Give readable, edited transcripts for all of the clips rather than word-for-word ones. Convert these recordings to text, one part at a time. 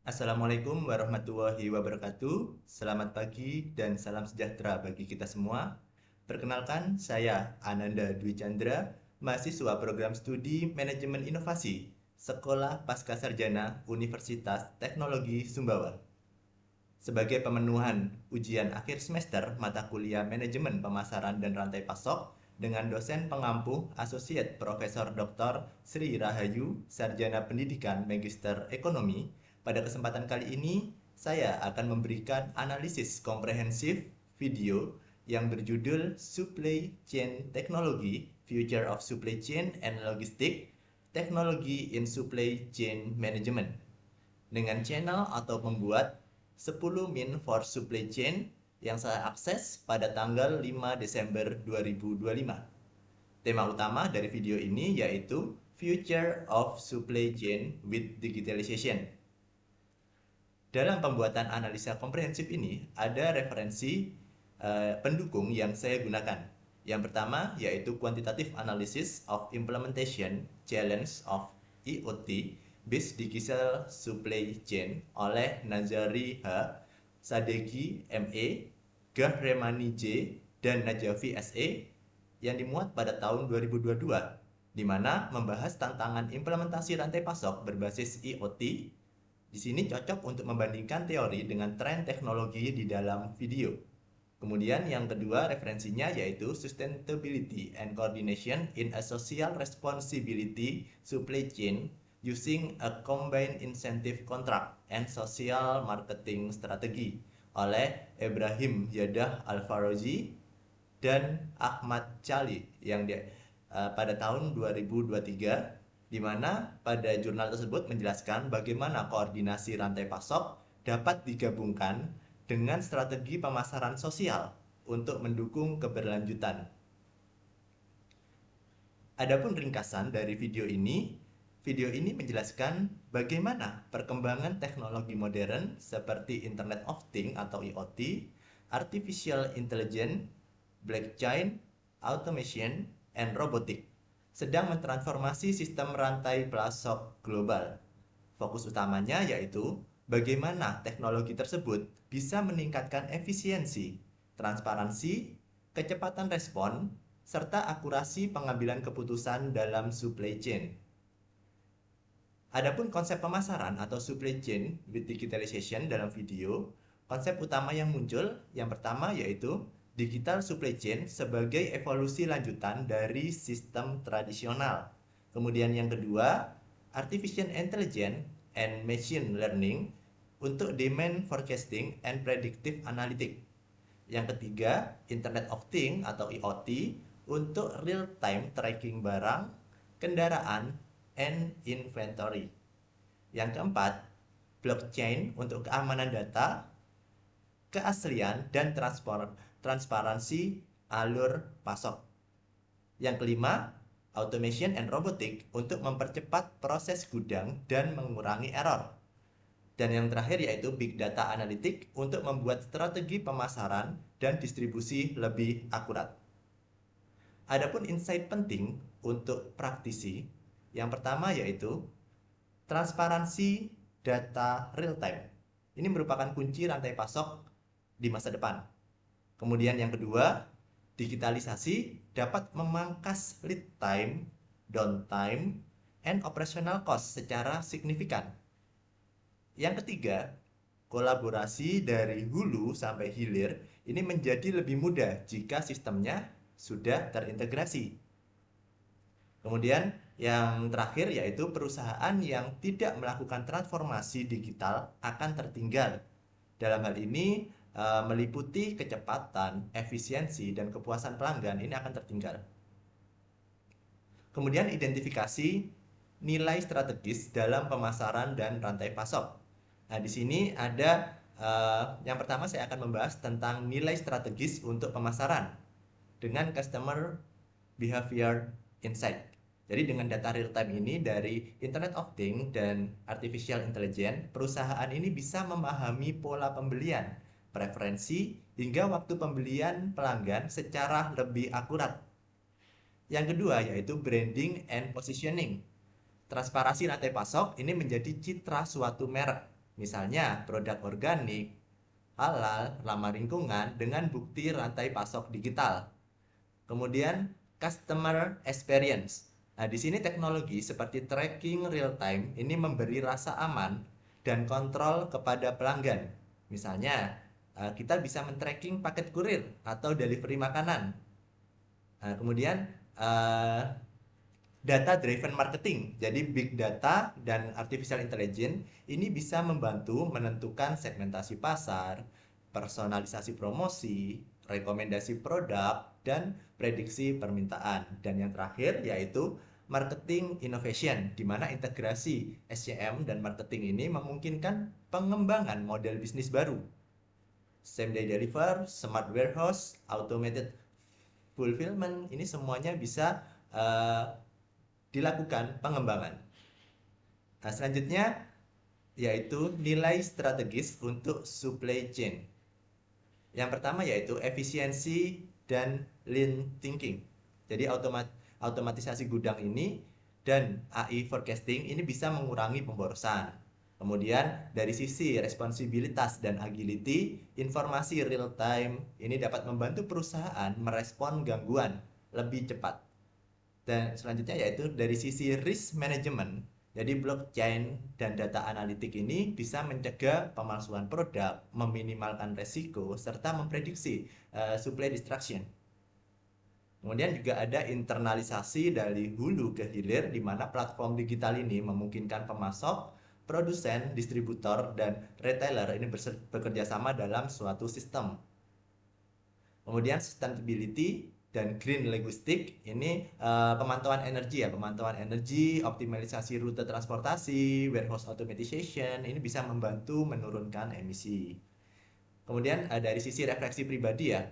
Assalamualaikum warahmatullahi wabarakatuh. Selamat pagi dan salam sejahtera bagi kita semua. Perkenalkan, saya Ananda Dwi Chandra, mahasiswa program studi Manajemen Inovasi, Sekolah Pascasarjana Universitas Teknologi Sumbawa. Sebagai pemenuhan ujian akhir semester mata kuliah Manajemen Pemasaran dan Rantai Pasok dengan dosen pengampu Asosiat Profesor Dr. Sri Rahayu, Sarjana Pendidikan Magister Ekonomi, pada kesempatan kali ini saya akan memberikan analisis komprehensif video yang berjudul Supply Chain Technology, Future of Supply Chain and Logistics, Technology in Supply Chain Management dengan channel atau membuat 10 Min for Supply Chain yang saya akses pada tanggal 5 Desember 2025. Tema utama dari video ini yaitu Future of Supply Chain with Digitalization. Dalam pembuatan analisa komprehensif ini ada referensi pendukung yang saya gunakan. Yang pertama yaitu Quantitative Analysis of Implementation Challenge of IoT Based Digital Supply Chain oleh Nazari H, Sadeghi ME, Gahremani J, dan Najafi SE yang dimuat pada tahun 2022, di mana membahas tantangan implementasi rantai pasok berbasis IoT. Di sini cocok untuk membandingkan teori dengan tren teknologi di dalam video. Kemudian yang kedua referensinya yaitu Sustainability and Coordination in a Social Responsibility Supply Chain Using a Combined Incentive Contract and Social Marketing Strategy oleh Ibrahim Yadah Al-Farouzi dan Ahmad Chali yang pada tahun 2023, di mana pada jurnal tersebut menjelaskan bagaimana koordinasi rantai pasok dapat digabungkan dengan strategi pemasaran sosial untuk mendukung keberlanjutan. Adapun ringkasan dari video ini menjelaskan bagaimana perkembangan teknologi modern seperti Internet of Things atau IoT, Artificial Intelligence, Blockchain, Automation, and Robotics sedang mentransformasi sistem rantai pasok global. Fokus utamanya yaitu bagaimana teknologi tersebut bisa meningkatkan efisiensi, transparansi, kecepatan respon, serta akurasi pengambilan keputusan dalam supply chain. Adapun konsep pemasaran atau supply chain with digitalization dalam video, konsep utama yang muncul yang pertama yaitu digital supply chain sebagai evolusi lanjutan dari sistem tradisional. Kemudian yang kedua, artificial intelligence and machine learning untuk demand forecasting and predictive analytics. Yang ketiga, Internet of Things atau IoT untuk real-time tracking barang, kendaraan, and inventory. Yang keempat, blockchain untuk keamanan data, keaslian, dan transparansi alur pasok. Yang kelima, automation and robotics untuk mempercepat proses gudang dan mengurangi error. Dan yang terakhir yaitu big data analytics untuk membuat strategi pemasaran dan distribusi lebih akurat. Adapun insight penting untuk praktisi, yang pertama yaitu transparansi data real time. Ini merupakan kunci rantai pasok di masa depan. Kemudian yang kedua, digitalisasi dapat memangkas lead time, downtime, and operational cost secara signifikan. Yang ketiga, kolaborasi dari hulu sampai hilir ini menjadi lebih mudah jika sistemnya sudah terintegrasi. Kemudian yang terakhir yaitu perusahaan yang tidak melakukan transformasi digital akan tertinggal. Dalam hal ini meliputi kecepatan, efisiensi, dan kepuasan pelanggan ini akan tertinggal. Kemudian identifikasi nilai strategis dalam pemasaran dan rantai pasok. Nah, di sini ada yang pertama saya akan membahas tentang nilai strategis untuk pemasaran dengan customer behavior insight. Jadi dengan data real time ini dari Internet of Things dan Artificial Intelligence, perusahaan ini bisa memahami pola pembelian, preferensi, hingga waktu pembelian pelanggan secara lebih akurat. Yang kedua yaitu branding and positioning. Transparansi rantai pasok ini menjadi citra suatu merek. Misalnya produk organik, halal, ramah lingkungan dengan bukti rantai pasok digital. Kemudian customer experience. Nah, di sini teknologi seperti tracking real time ini memberi rasa aman dan kontrol kepada pelanggan. Misalnya, kita bisa men-tracking paket kurir atau delivery makanan. Nah, kemudian uh, data driven marketing. Jadi big data dan artificial intelligence ini bisa membantu menentukan segmentasi pasar, personalisasi promosi, rekomendasi produk, dan prediksi permintaan. Dan yang terakhir yaitu marketing innovation, di mana integrasi SCM dan marketing ini memungkinkan pengembangan model bisnis baru. Same day deliver, smart warehouse, automated fulfillment, ini semuanya bisa dilakukan pengembangan. Nah, selanjutnya yaitu nilai strategis untuk supply chain. Yang pertama yaitu efisiensi dan lean thinking. Jadi otomatisasi gudang ini dan AI forecasting ini bisa mengurangi pemborosan. Kemudian dari sisi responsibilitas dan agility, informasi real time ini dapat membantu perusahaan merespon gangguan lebih cepat. Dan selanjutnya yaitu dari sisi risk management. Jadi blockchain dan data analitik ini bisa mencegah pemalsuan produk, meminimalkan resiko, serta memprediksi supply disruption. Kemudian juga ada internalisasi dari hulu ke hilir, di mana platform digital ini memungkinkan pemasok, produsen, distributor, dan retailer ini bekerja sama dalam suatu sistem. Kemudian sustainability dan green logistic ini pemantauan energi, optimalisasi rute transportasi, warehouse automation ini bisa membantu menurunkan emisi. Kemudian dari sisi refleksi pribadi ya,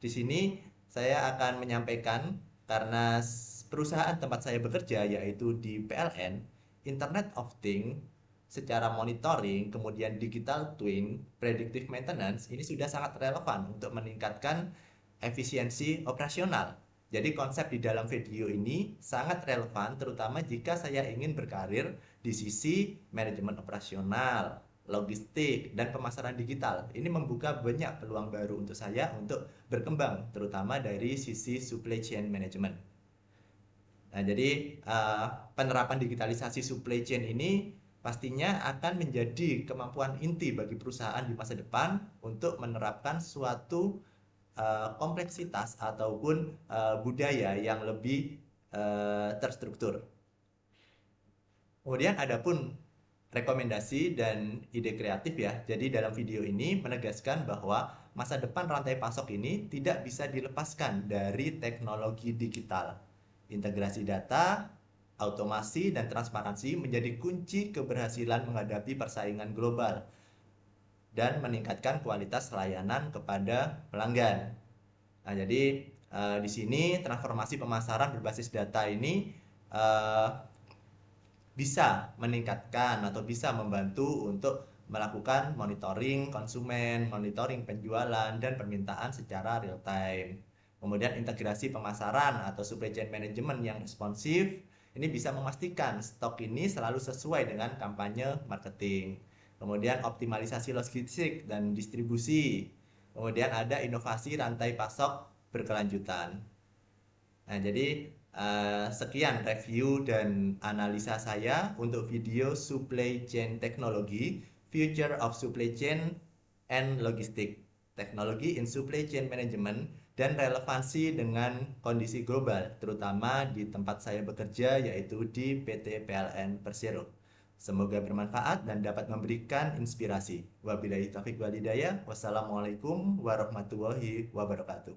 di sini saya akan menyampaikan karena perusahaan tempat saya bekerja yaitu di PLN, Internet of Things secara monitoring, kemudian digital twin, predictive maintenance ini sudah sangat relevan untuk meningkatkan efisiensi operasional. Jadi konsep di dalam video ini sangat relevan terutama jika saya ingin berkarir di sisi manajemen operasional, logistik, dan pemasaran digital. Ini membuka banyak peluang baru untuk saya untuk berkembang terutama dari sisi supply chain management. Nah, jadi penerapan digitalisasi supply chain ini pastinya akan menjadi kemampuan inti bagi perusahaan di masa depan untuk menerapkan suatu kompleksitas ataupun budaya yang lebih terstruktur. Kemudian adapun rekomendasi dan ide kreatif ya. Jadi dalam video ini menegaskan bahwa masa depan rantai pasok ini tidak bisa dilepaskan dari teknologi digital. Integrasi data, automasi, dan transparansi menjadi kunci keberhasilan menghadapi persaingan global dan meningkatkan kualitas layanan kepada pelanggan. Nah, jadi di sini transformasi pemasaran berbasis data ini bisa meningkatkan atau bisa membantu untuk melakukan monitoring konsumen, monitoring penjualan, dan permintaan secara real time. Kemudian integrasi pemasaran atau supply chain management yang responsif, ini bisa memastikan stok ini selalu sesuai dengan kampanye marketing. Kemudian optimalisasi logistik dan distribusi. Kemudian ada inovasi rantai pasok berkelanjutan. Nah, jadi sekian review dan analisa saya untuk video Supply Chain Technology, Future of Supply Chain and Logistic, Teknologi in Supply Chain Management, dan relevansi dengan kondisi global, terutama di tempat saya bekerja yaitu di PT PLN Persero. Semoga bermanfaat dan dapat memberikan inspirasi. Wabillahi taufiq wal hidayah. Wassalamualaikum warahmatullahi wabarakatuh.